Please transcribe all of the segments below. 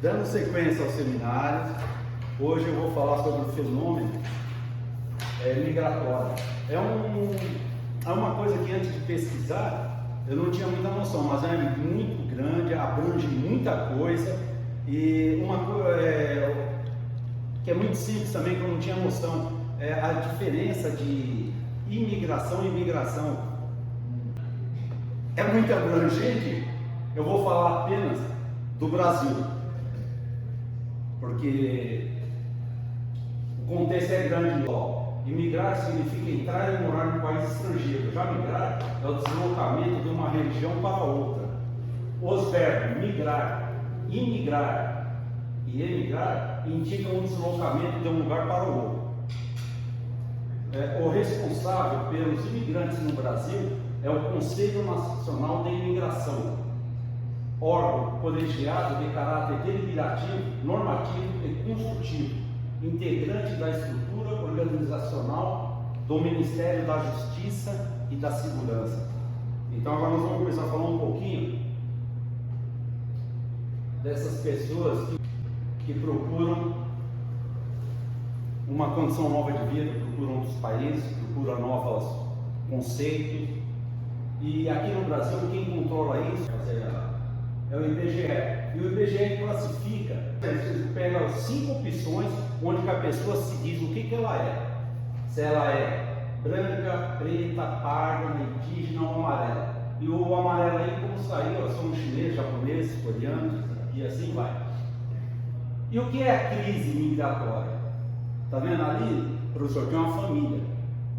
Dando sequência ao seminário, hoje eu vou falar sobre o fenômeno migratório. É uma coisa que antes de pesquisar eu não tinha muita noção, mas é muito grande, abrange muita coisa e uma coisa que é muito simples também, que eu não tinha noção, é a diferença de imigração e migração. É muito abrangente, eu vou falar apenas do Brasil, porque o contexto é grande. Imigrar significa entrar e morar no país estrangeiro. Já migrar é o deslocamento de uma região para outra. Os verbos migrar, imigrar e emigrar indicam o deslocamento de um lugar para o outro. O responsável pelos imigrantes no Brasil é o Conselho Nacional de Imigração, órgão colegiado de caráter deliberativo, normativo e consultivo, integrante da estrutura organizacional do Ministério da Justiça e da Segurança. Então agora nós vamos começar a falar um pouquinho dessas pessoas que procuram uma condição nova de vida, procuram outros países, procuram novos conceitos. E aqui no Brasil, quem controla isso é o IBGE. E o IBGE classifica, pega 5 opções onde a pessoa se diz o que ela é. Se ela é branca, preta, parda, indígena ou amarela. E o amarelo aí, como saiu, são chineses, japoneses, coreanos e assim vai. E o que é a crise migratória? Está vendo ali, professor, tem uma família.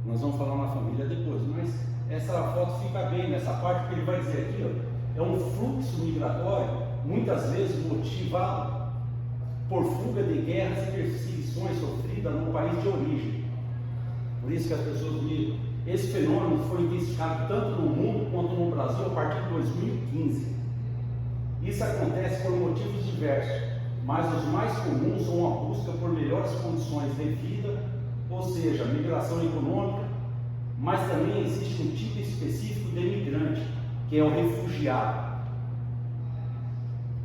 Nós vamos falar na família depois, mas essa foto fica bem nessa parte, porque ele vai dizer aqui, ó, é um fluxo migratório, muitas vezes motivado por fuga de guerras e perseguições sofridas no país de origem. Por isso que as pessoas migram. Esse fenômeno foi identificado tanto no mundo quanto no Brasil a partir de 2015. Isso acontece por motivos diversos, mas os mais comuns são a busca por melhores condições de vida, ou seja, migração econômica, mas também existe um tipo específico de migrante, que é o refugiado.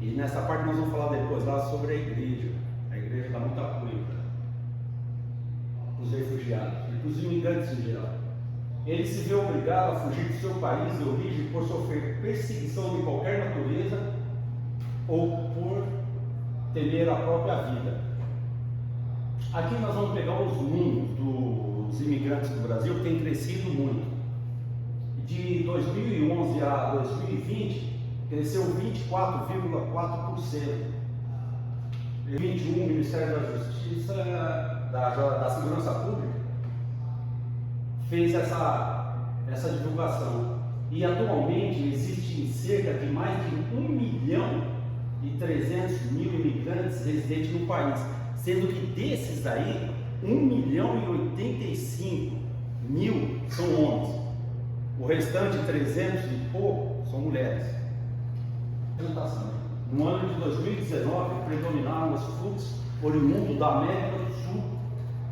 E nessa parte nós vamos falar depois lá sobre a igreja. A igreja dá muito apoio para os refugiados e para os imigrantes em geral. Ele se vê obrigado a fugir do seu país de origem por sofrer perseguição de qualquer natureza ou por temer a própria vida. Aqui nós vamos pegar os números dos imigrantes do Brasil, que tem crescido muito. De 2011 a 2020, cresceu 24,4%. Em 2021, o Ministério da Justiça, da Segurança Pública, fez essa divulgação. E atualmente existem cerca de mais de 1.300.000 imigrantes residentes no país, sendo que desses aí, 1.085.000 são homens. O restante, 300 e pouco, são mulheres. No ano de 2019, predominaram os fluxos oriundos da América do Sul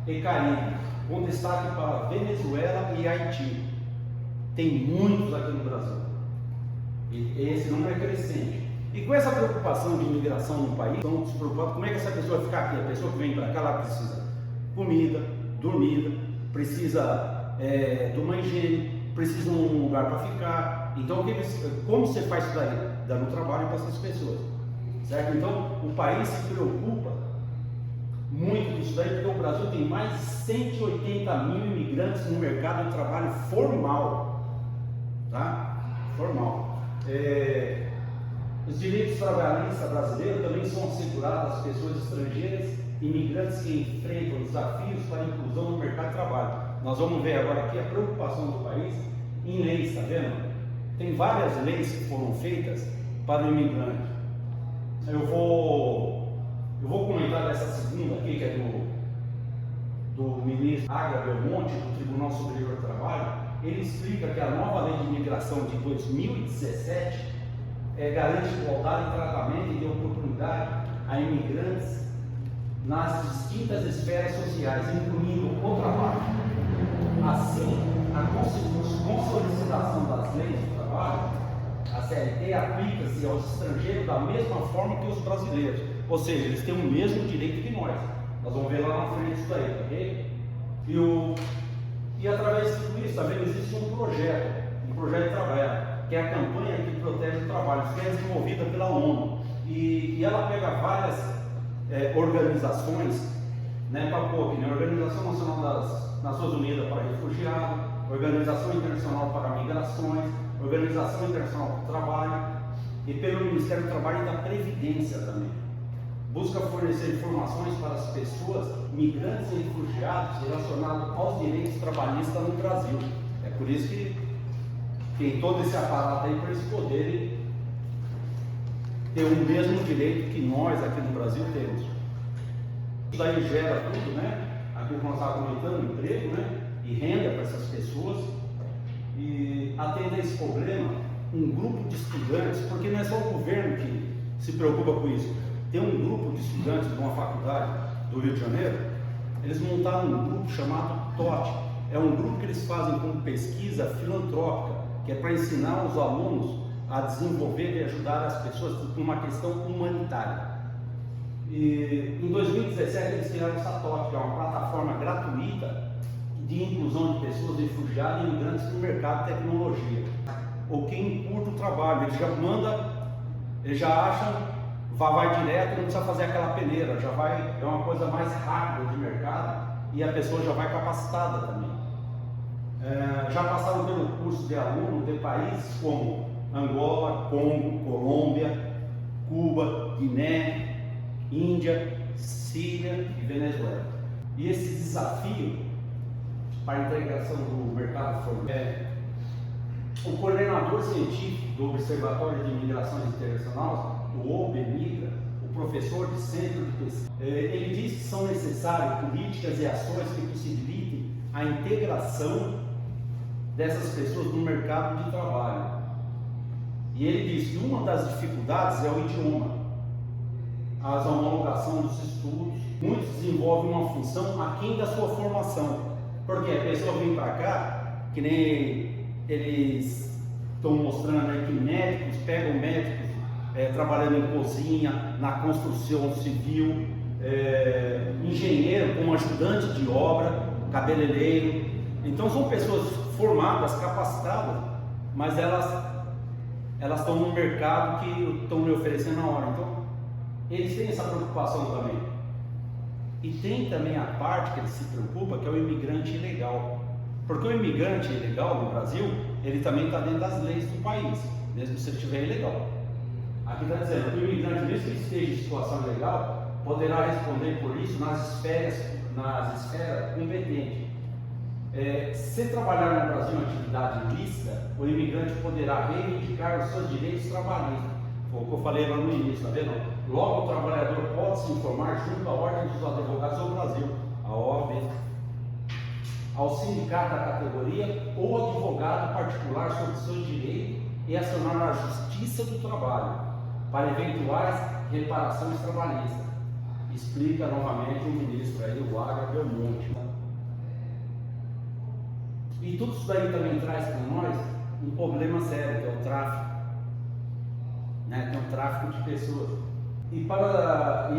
e Caribe, com destaque para Venezuela e Haiti. Tem muitos aqui no Brasil. E esse número é crescente. E com essa preocupação de imigração no país, estão se preocupando como é que essa pessoa vai ficar aqui. A pessoa que vem para cá, ela precisa comida, dormida, precisa de uma higiene, precisa de um lugar para ficar. Então, como você faz isso daí? Dando trabalho para essas pessoas, certo? Então, o país se preocupa muito disso daí, porque o Brasil tem mais de 180.000 imigrantes no mercado de trabalho formal, tá? Formal. Os direitos trabalhistas brasileiros também são assegurados às pessoas estrangeiras, imigrantes que enfrentam desafios para a inclusão no mercado de trabalho. Nós vamos ver agora aqui a preocupação do país em leis, está vendo? Tem várias leis que foram feitas para o imigrante. Eu vou comentar dessa segunda aqui, que é do ministro Agra Belmonte, do Tribunal Superior do Trabalho. Ele explica que a nova lei de imigração de 2017 garante igualdade de tratamento e de oportunidade a imigrantes nas distintas esferas sociais, incluindo o trabalho. Assim, a consolidação das leis do trabalho A CLT aplica-se aos estrangeiros da mesma forma que os brasileiros, ou seja, eles têm o mesmo direito que nós. Nós vamos ver lá na frente isso daí, ok? E através de tudo isso, também existe um projeto de trabalho, que é a campanha que protege o trabalho, que é desenvolvida pela ONU. E ela pega várias organizações, né, para pôr aqui, né? Organização Nacional das Nações Unidas para Refugiados, Organização Internacional para Migrações, Organização Internacional para o Trabalho, e pelo Ministério do Trabalho e da Previdência também. Busca fornecer informações para as pessoas, migrantes e refugiados, relacionados aos direitos trabalhistas no Brasil. É por isso que tem todo esse aparato aí para eles poderem ter o mesmo direito que nós aqui no Brasil temos. Isso daí gera tudo, né? Aquilo que nós estávamos comentando, emprego, né? E renda para essas pessoas. E atende a esse problema um grupo de estudantes, porque não é só o governo que se preocupa com isso. Tem um grupo de estudantes de uma faculdade do Rio de Janeiro, eles montaram um grupo chamado TOT. É um grupo que eles fazem como pesquisa filantrópica, que é para ensinar os alunos a desenvolver e ajudar as pessoas por uma questão humanitária. E em 2017 eles criaram essa TOT, que é uma plataforma gratuita de inclusão de pessoas refugiadas e imigrantes no mercado de tecnologia. Ou quem curta o trabalho, eles já acham, vai direto, não precisa fazer aquela peneira, é uma coisa mais rápida de mercado e a pessoa já vai capacitada também. Já passaram pelo curso de aluno de países como Angola, Congo, Colômbia, Cuba, Guiné, Índia, Síria e Venezuela. E esse desafio para a integração do mercado formal o coordenador científico do Observatório de Imigrações Internacionais, o OBMIGRA, o professor de centro de pesquisa, ele diz que são necessárias políticas e ações que possibilitem a integração dessas pessoas no mercado de trabalho. E ele diz que uma das dificuldades é o idioma, a homologação dos estudos. Muitos desenvolvem uma função aquém da sua formação, porque a pessoa vem para cá, que nem eles estão mostrando aí que médicos pegam médicos trabalhando em cozinha, na construção civil, engenheiro como ajudante de obra, cabeleireiro. Então são pessoas formadas, capacitadas, mas elas estão no mercado que estão lhe oferecendo na hora. Então eles têm essa preocupação também. E tem também a parte que ele se preocupa, que é o imigrante ilegal. Porque o imigrante ilegal no Brasil, ele também está dentro das leis do país, mesmo se ele estiver ilegal. Aqui está dizendo que o imigrante, mesmo que esteja em situação ilegal, poderá responder por isso nas esferas competentes. Se trabalhar no Brasil em atividade ilícita, o imigrante poderá reivindicar os seus direitos trabalhistas. Foi o que eu falei lá no início, tá vendo? Logo, o trabalhador pode se informar junto à Ordem dos Advogados do Brasil, a OAB, ao sindicato da categoria ou advogado particular sobre seus direitos e acionar a Justiça do Trabalho para eventuais reparações trabalhistas. Explica novamente o ministro aí, o Agra Belmonte. E tudo isso daí também traz para nós um problema sério, que é o tráfico. Né? Tem um tráfico de pessoas. E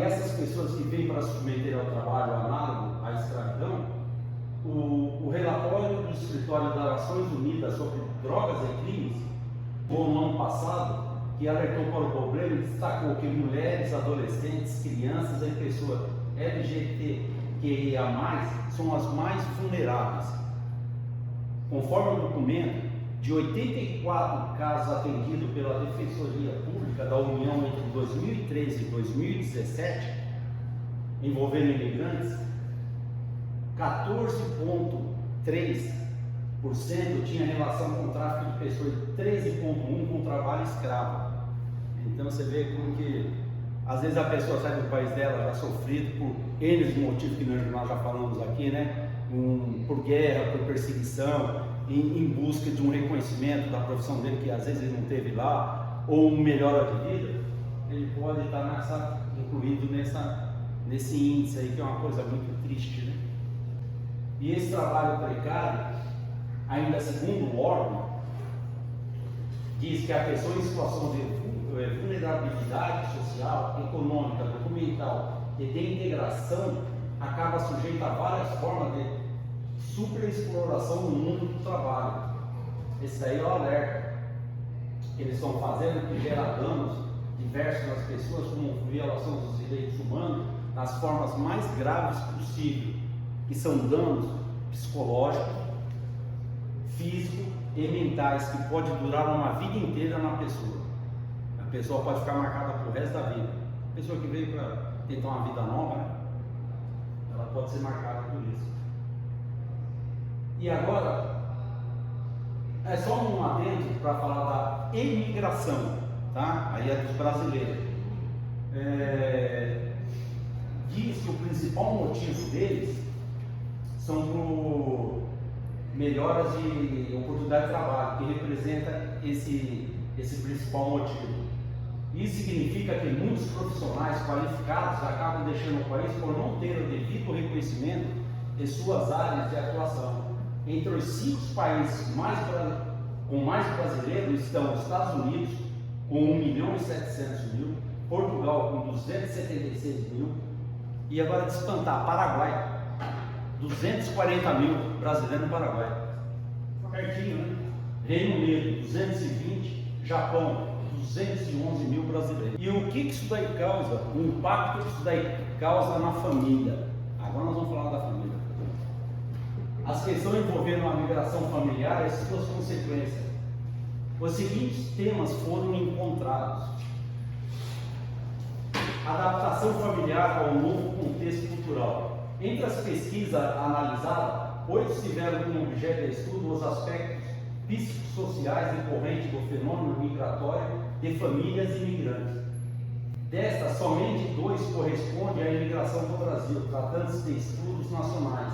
essas pessoas que vêm para submeter ao trabalho análogo à escravidão, o relatório do Escritório das Nações Unidas sobre Drogas e Crimes, no ano passado, que alertou para o problema e destacou que mulheres, adolescentes, crianças e pessoas LGBTQIA+, são as mais vulneráveis. Conforme o documento, de 84 casos atendidos pela Defensoria Pública da União entre 2013 e 2017, envolvendo imigrantes, 14,3% tinha relação com o tráfico de pessoas e 13,1% com trabalho escravo. Então você vê como que às vezes a pessoa sai do país dela já sofrido por N motivos que nós já falamos aqui, né? Por guerra, por perseguição, em busca de um reconhecimento da profissão dele que às vezes ele não teve lá, ou uma melhora de vida, ele pode estar incluído nesse índice aí, que é uma coisa muito triste, né? E esse trabalho precário, ainda segundo o órgão, diz que a pessoa em situação de vulnerabilidade social, econômica, documental e de integração acaba sujeita a várias formas de superexploração no mundo do trabalho. Esse daí é o alerta que eles estão fazendo, que gera danos diversos nas pessoas, como violação dos direitos humanos, nas formas mais graves possível, que são danos psicológicos, físicos e mentais, que pode durar uma vida inteira na pessoa. A pessoa pode ficar marcada pro resto da vida. A pessoa que veio para tentar uma vida nova, né? Ela pode ser marcada por isso. E agora, é só um adendo para falar da imigração, tá? Aí é dos brasileiros. Diz que o principal motivo deles são por melhoras de oportunidade de trabalho, que representa esse principal motivo. Isso significa que muitos profissionais qualificados acabam deixando o país por não ter o devido reconhecimento de suas áreas de atuação. Entre os 5 países com mais brasileiros estão os Estados Unidos, com 1.700.000, Portugal com 276.000, e agora de espantar, Paraguai, 240.000 brasileiros no Paraguai. Pertinho, né? Reino Unido, 220, Japão, 211.000 brasileiros. E o que isso daí causa? O impacto que isso daí causa na família. Agora nós vamos falar da família. As questões envolvendo a migração familiar e as suas consequências. Os seguintes temas foram encontrados: adaptação familiar ao novo contexto cultural. Entre as pesquisas analisadas, 8 tiveram como objeto de estudo os aspectos psicossociais decorrentes do fenômeno migratório de famílias imigrantes. Destas, somente 2 correspondem à imigração do Brasil, tratando-se de estudos nacionais,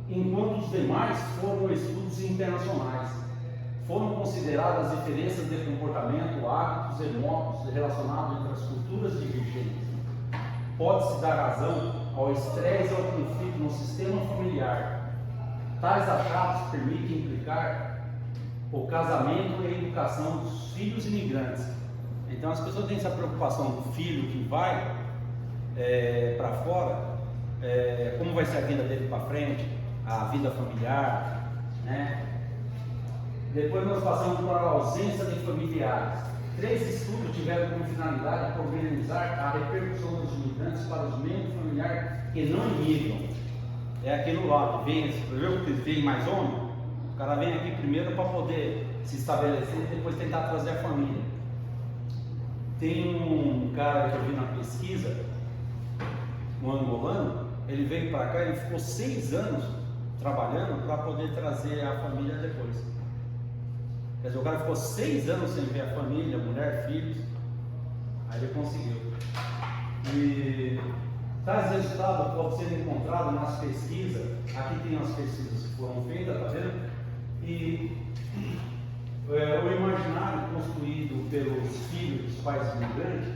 enquanto os demais foram estudos internacionais. Foram consideradas diferenças de comportamento, hábitos e modos relacionados entre as culturas divergentes. Pode-se dar razão ao estresse e ao conflito no sistema familiar. Tais achados permitem implicar o casamento e a educação dos filhos imigrantes. Então as pessoas têm essa preocupação do filho que vai para fora, como vai ser a vida dele para frente, a vida familiar, né? Depois nós passamos para a ausência de familiares. 3 estudos tiveram como finalidade organizar a repercussão dos imigrantes para os membros familiares que não imigram. É aquilo lá, viu que vem mais homem? O cara vem aqui primeiro para poder se estabelecer e depois tentar trazer a família. Tem um cara que eu vi na pesquisa, um angolano, ele veio para cá e ficou 6 anos trabalhando para poder trazer a família depois. Quer dizer, o cara ficou 6 anos sem ver a família, mulher, filhos, aí ele conseguiu. E tais resultados podem ser encontrados nas pesquisas. Aqui tem as pesquisas que foram feitas, tá vendo? E o imaginário construído pelos filhos dos pais imigrantes,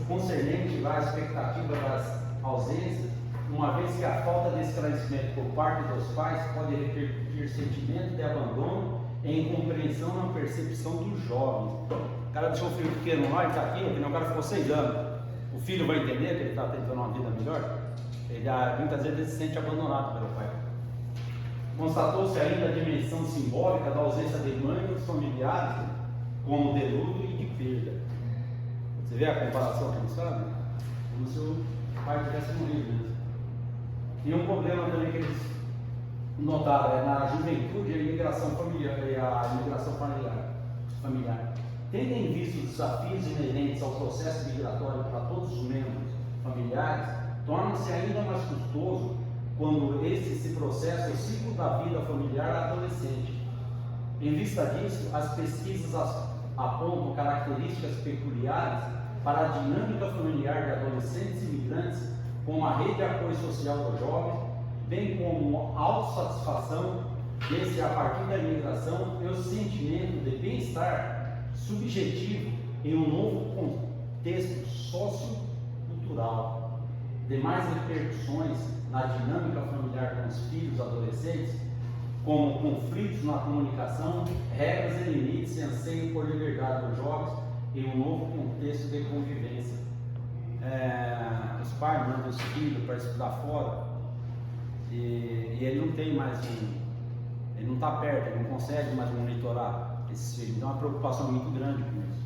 concernente lá a expectativa das ausências, uma vez que a falta de esclarecimento por parte dos pais pode repercutir sentimento de abandono e incompreensão na percepção dos jovens. O cara deixou o filho pequeno lá, ele está aqui, o cara ficou 6 anos. O filho vai entender que ele está tentando uma vida melhor? Muitas vezes ele se sente abandonado pelo pai. Constatou-se ainda a dimensão simbólica da ausência de mãe e dos familiares, como de luto e de perda. Você vê a comparação que eles fazem? Como se o pai tivesse morrido mesmo. E um problema também que eles notaram é na juventude a imigração familiar. Tendo em vista os desafios inerentes ao processo migratório para todos os membros familiares, torna-se ainda mais custoso quando se processa o ciclo da vida familiar adolescente. Em vista disso, as pesquisas apontam características peculiares para a dinâmica familiar de adolescentes e imigrantes, como a rede de apoio social dos jovens, bem como a autossatisfação desse a partir da imigração e o sentimento de bem-estar subjetivo em um novo contexto sociocultural. Demais repercussões na dinâmica familiar com os filhos adolescentes como conflitos na comunicação, regras e limites e anseio por liberdade dos jovens e um novo contexto de convivência. Os pais mandam os filhos para estudar fora e ele não tem mais ele não está perto, ele não consegue mais monitorar esses filhos. Então, é uma preocupação muito grande com isso.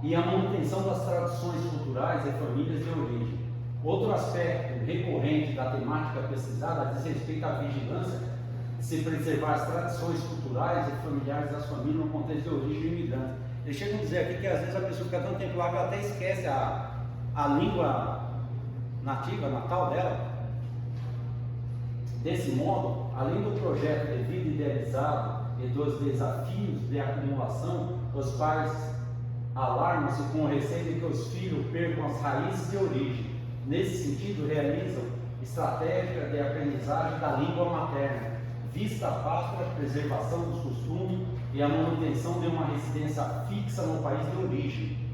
E a manutenção das tradições culturais e famílias de origem. Outro aspecto recorrente da temática pesquisada diz respeito à vigilância de se preservar as tradições culturais e familiares das famílias no contexto de origem imigrante. Eles chegam a dizer aqui que às vezes a pessoa fica tanto tempo lá que ela até esquece a língua nativa, natal dela. Desse modo, além do projeto de vida idealizado e dos desafios de acumulação, os pais alarmam-se com o receio de que os filhos percam as raízes de origem. Nesse sentido, realizam estratégia de aprendizagem da língua materna, vista a pátria, preservação dos costumes e a manutenção de uma residência fixa no país de origem.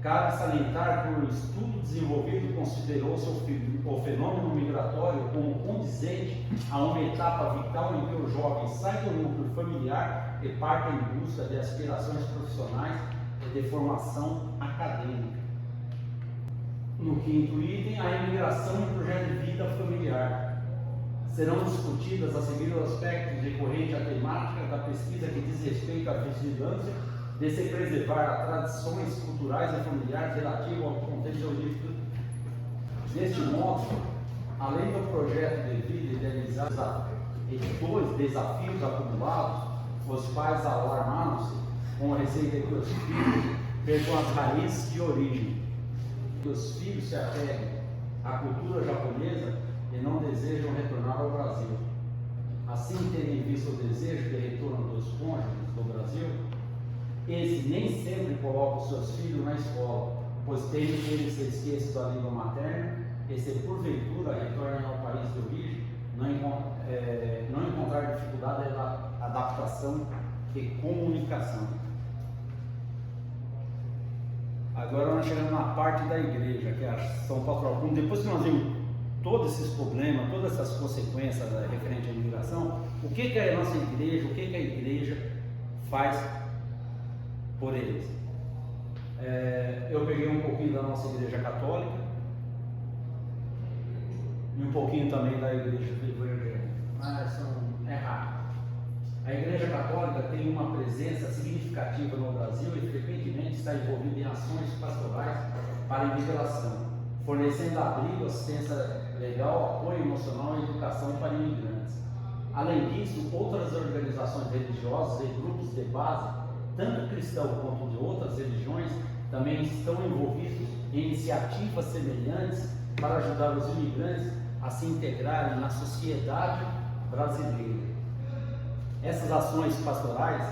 Cabe salientar que o estudo desenvolvido considerou-se o fenômeno migratório como condizente a uma etapa vital em que o jovem sai do núcleo familiar e parte em busca de aspirações profissionais e de formação acadêmica. No quinto item, a imigração e o projeto de vida familiar. Serão discutidas a seguir os aspectos recorrentes à temática da pesquisa que diz respeito à vigilância de se preservar as tradições culturais e familiares relativas ao contexto geográfico. Deste modo, além do projeto de vida idealizado e dos desafios acumulados, os pais alarmaram-se com o receio de que os filhos percam as raízes de origem, que os filhos se apeguem à cultura japonesa e não desejam retornar ao Brasil. Assim, tendo em vista o desejo de retorno dos cônjuges do Brasil, esse nem sempre coloca os seus filhos na escola, pois teme que eles se esqueçam da língua materna e, se porventura retornem ao país de origem, não encontrar dificuldade da adaptação e comunicação. Agora nós chegamos na parte da igreja, que é a ação pastoral. Depois que nós vimos todos esses problemas, todas essas consequências referentes à imigração, o que é a nossa igreja, o que a igreja faz por eles? Eu peguei um pouquinho da nossa igreja católica e um pouquinho também da igreja evangélica, mas é raro. A igreja católica tem uma presença significativa no Brasil e frequentemente está envolvida em ações pastorais para a imigração, fornecendo abrigo, assistência legal, apoio emocional e educação para imigrantes. Além disso, outras organizações religiosas e grupos de base, tanto cristãos quanto de outras religiões, também estão envolvidos em iniciativas semelhantes para ajudar os imigrantes a se integrarem na sociedade brasileira. Essas ações pastorais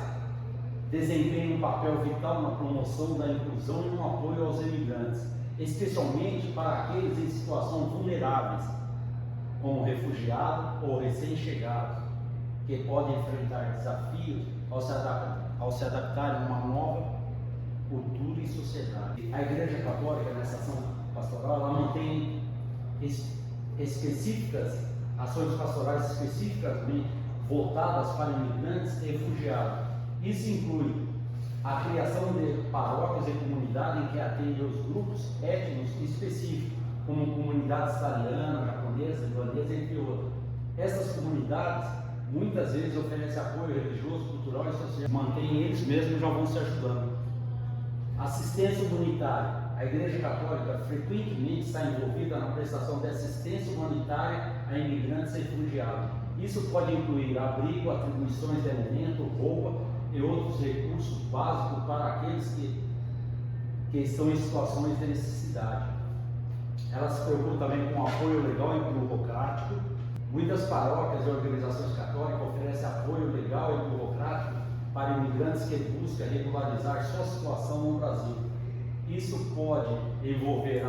desempenham um papel vital na promoção da inclusão e no apoio aos imigrantes, especialmente para aqueles em situações vulneráveis, como refugiados ou recém-chegados, que podem enfrentar desafios ao se adaptar a uma nova cultura e sociedade. A Igreja Católica, nessa ação pastoral, ela mantém ações pastorais especificamente voltadas para imigrantes e refugiados. Isso inclui a criação de paróquias e comunidades em que atendem os grupos étnicos específicos, como comunidades italianas, japonesas, libanesas, entre outros. Essas comunidades muitas vezes oferecem apoio religioso, cultural e social, mantêm eles mesmos, já vão se ajudando. Assistência humanitária. A Igreja Católica frequentemente está envolvida na prestação de assistência humanitária a imigrantes e refugiados. Isso pode incluir abrigo, atribuições de alimento, roupa e outros recursos básicos para aqueles que estão em situações de necessidade. Ela se preocupa também com apoio legal e burocrático. Muitas paróquias e organizações católicas oferecem apoio legal e burocrático para imigrantes que buscam regularizar sua situação no Brasil. Isso pode envolver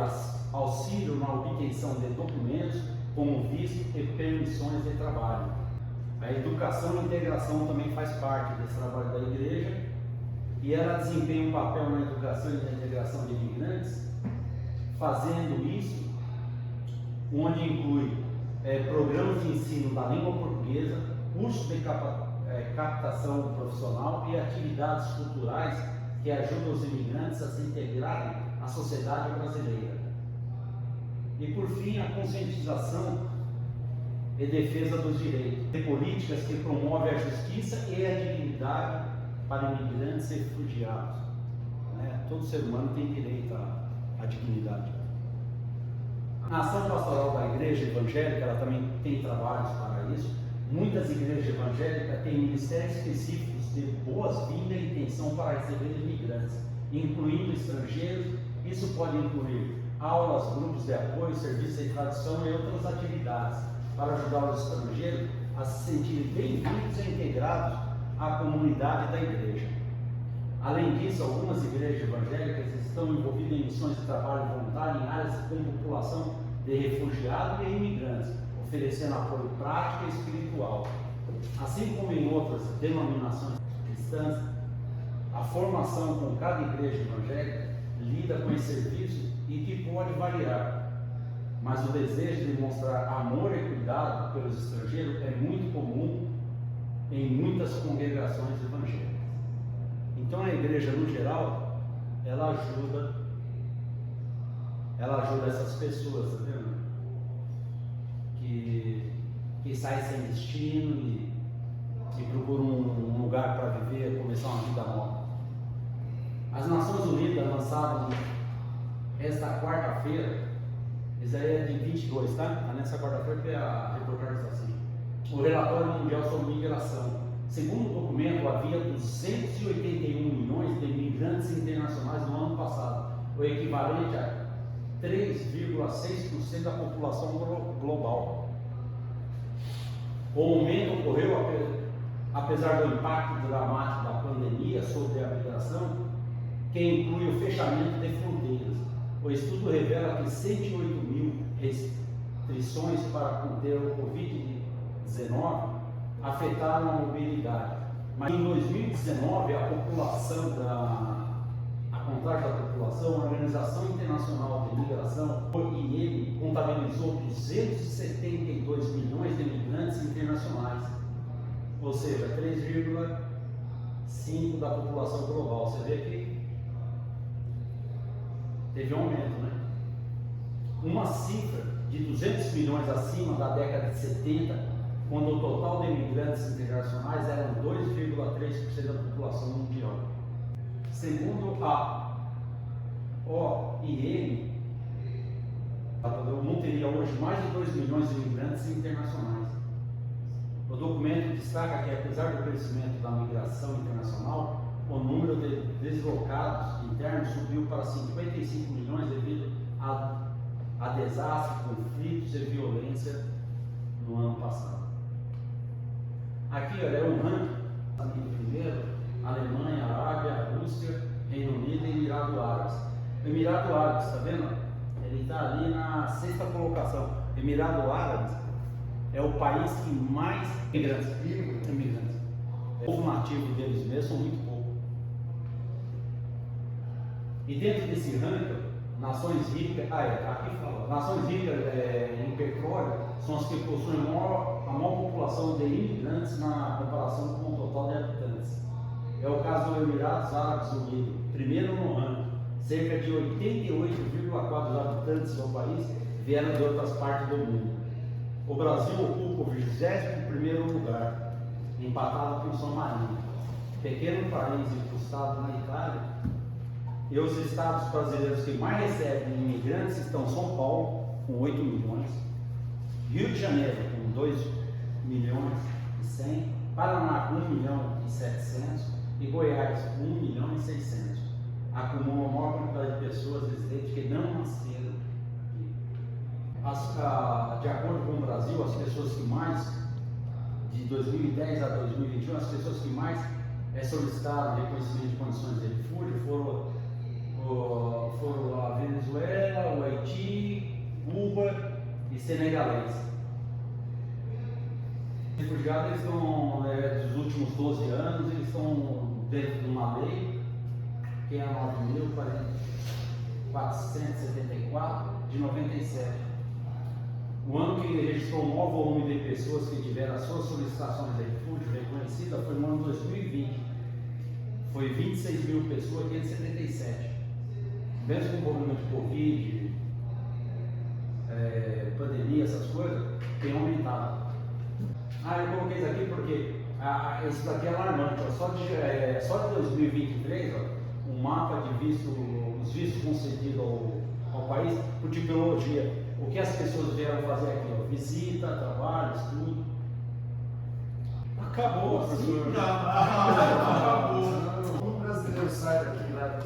auxílio na obtenção de documentos, como visto e permissões de trabalho. A educação e integração também faz parte desse trabalho da igreja, e ela desempenha um papel na educação e na integração de imigrantes, fazendo isso, onde inclui programas de ensino da língua portuguesa, cursos de captação profissional e atividades culturais que ajudam os imigrantes a se integrarem à sociedade brasileira. E por fim, a conscientização e defesa dos direitos, de políticas que promovem a justiça e a dignidade para imigrantes e refugiados. Todo ser humano tem direito à dignidade. A ação pastoral da igreja evangélica, ela também tem trabalhos para isso. Muitas igrejas evangélicas têm ministérios específicos de boas-vindas e intenção para receber imigrantes, incluindo estrangeiros. Isso pode incluir aulas, grupos de apoio, serviços de tradução e outras atividades para ajudar os estrangeiros a se sentirem bem-vindos e integrados à comunidade da igreja. Além disso, algumas igrejas evangélicas estão envolvidas em missões de trabalho voluntário em áreas com população de refugiados e imigrantes, oferecendo apoio prático e espiritual. Assim como em outras denominações cristãs, a formação com cada igreja evangélica lida com esse serviço e que pode variar, mas o desejo de mostrar amor e cuidado pelos estrangeiros é muito comum em muitas congregações evangélicas. Então a igreja, no geral, ela ajuda essas pessoas, tá vendo? Que saem sem destino e procuram um lugar para viver, começar uma vida nova. As Nações Unidas lançaram esta quarta-feira, isso aí é de 22, tá? Tá nessa quarta-feira que a reportagem está assim, o relatório mundial sobre migração. Segundo o documento, havia 281 milhões de imigrantes internacionais no ano passado, o equivalente a 3,6% da população global. O aumento ocorreu apesar do impacto dramático da pandemia sobre a migração, que inclui o fechamento de fronteiras. O estudo revela que 108 mil restrições para conter o Covid-19 afetaram a mobilidade. Mas em 2019, a contagem da população, a Organização Internacional de Migração, OIM, contabilizou 272 milhões de imigrantes internacionais, ou seja, 3,5% da população global. Você vê que teve um aumento, né? Uma cifra de 200 milhões acima da década de 70, quando o total de imigrantes internacionais eram 2,3% da população mundial. Segundo a OIM, o mundo teria hoje mais de 2 milhões de imigrantes internacionais. O documento destaca que, apesar do crescimento da migração internacional, o número de deslocados internos subiu para 55 milhões devido a desastres, conflitos e violência no ano passado. Aqui, olha, é um ranking, primeiro, Alemanha, Arábia, Rússia, Reino Unido e Emirados Árabes. O Emirados Árabes, está vendo? Ele está ali na 6ª colocação. Emirados Árabes é o país que mais imigrantes. O povo nativo deles mesmos são muito pouco. E dentro desse ranking, nações ricas, aqui fala, nações ricas em petróleo são as que possuem a maior população de imigrantes na comparação com o total de habitantes. É o caso do Emirados Árabes Unidos, primeiro no ranking. Cerca de 88,4% dos habitantes do país vieram de outras partes do mundo. O Brasil ocupa o 21º lugar, empatado com São Marino, pequeno país encrustado na Itália. E os estados brasileiros que mais recebem imigrantes estão São Paulo, com 8 milhões, Rio de Janeiro, com 2 milhões e 100, Paraná, com 1 milhão e 700 e Goiás, com 1 milhão e 600. Acumulam a maior quantidade de pessoas residentes que não nasceram aqui. De acordo com o Brasil, as pessoas que mais, de 2010 a 2021, as pessoas que mais solicitaram reconhecimento de condições de refúgio foram a Venezuela, o Haiti, Cuba e Senegalês. Os refugiados eles estão, dos últimos 12 anos, eles estão dentro de uma lei, que é a 9.474 de 97. O ano que registrou o maior volume de pessoas que tiveram as suas solicitações de refúgio reconhecidas foi no ano 2020. Foi 26 mil pessoas, 577. Mesmo com o problema de Covid, pandemia, essas coisas, tem aumentado. Eu coloquei isso aqui porque isso daqui é alarmante. Ó. Só de 2023, ó, um mapa de os vistos concedidos ao país por tipologia. O que as pessoas vieram fazer aqui? Ó, visita, trabalho, estudo. Acabou, professor. Acabou. O brasileiro sai daqui lá